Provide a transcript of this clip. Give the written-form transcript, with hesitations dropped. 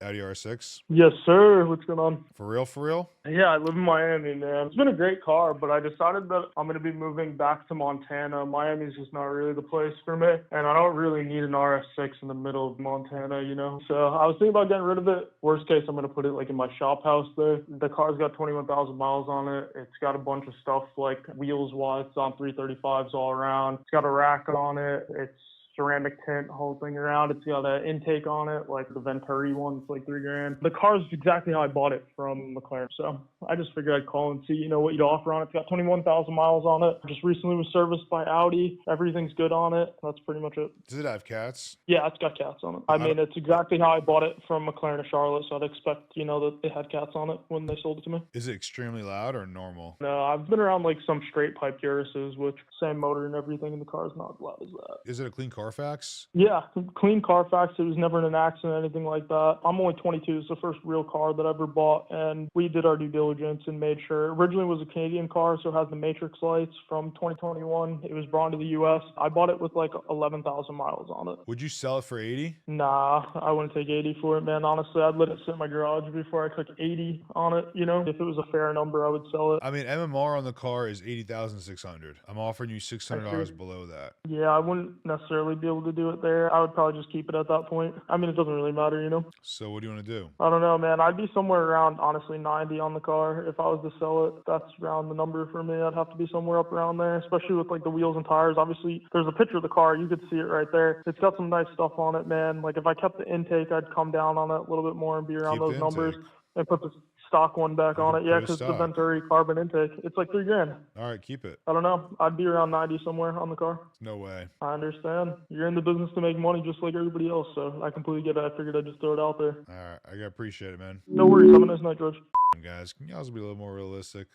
Audi RS6? Yes, sir. What's going on? For real, for real? Yeah, I live in Miami, man. It's been a great car, but I decided that I'm going to be moving back to Montana. Miami's just not really the place for me, and I don't really need an RS6 in the middle of Montana, you know? So I was thinking about getting rid of it. Worst case, I'm going to put it like in my shop house there. The car's got 21,000 miles on it. It's got a bunch of stuff like wheels-wise. It's on 335s all around. It's got a rack on it. It's ceramic tint, whole thing around. It's got an intake on it, like the Venturi one. It's like $3,000. The car's exactly how I bought it from McLaren. So I just figured I'd call and see, what you'd offer on it. It's got 21,000 miles on it. Just recently was serviced by Audi. Everything's good on it. That's pretty much it. Does it have cats? Yeah, it's got cats on it. I mean, it's exactly how I bought it from McLaren of Charlotte. So I'd expect, that they had cats on it when they sold it to me. Is it extremely loud or normal? No, I've been around like some straight pipe Urises, which same motor and everything, and the car's not as loud as that. Is it a clean Carfax? Yeah, clean Carfax. It was never in an accident, anything like that. I'm only 22. It's the first real car that I ever bought, and we did our due diligence and made sure. Originally it was a Canadian car, so it has the Matrix lights from 2021. It was brought to the U.S. I bought it with like 11,000 miles on it. Would you sell it for 80? Nah, I wouldn't take 80 for it, man. Honestly, I'd let it sit in my garage before I took 80 on it. If it was a fair number, I would sell it. I mean, MMR on the car is 80,600. I'm offering you $600 below that. Yeah, I wouldn't necessarily be able to do it there. I would probably just keep it at that point. I mean, it doesn't really matter, So what do you want to do? I don't know, man. I'd be somewhere around, honestly, 90 on the car. If I was to sell it, that's around the number for me. I'd have to be somewhere up around there, especially with like the wheels and tires. Obviously, there's a picture of the car. You could see it right there. It's got some nice stuff on it, man. Like if I kept the intake, I'd come down on it a little bit more and be around Keep those the numbers intake. and put the stock one back on it. Yeah, Put a because the stock. Venturi carbon intake, it's like $3,000. All right, keep it. I don't know. I'd be around 90 somewhere on the car. No way. I understand. You're in the business to make money just like everybody else, so I completely get it. I figured I'd just throw it out there. All right, I appreciate it, man. No worries. Have a nice night, George. Guys, can you guys be a little more realistic?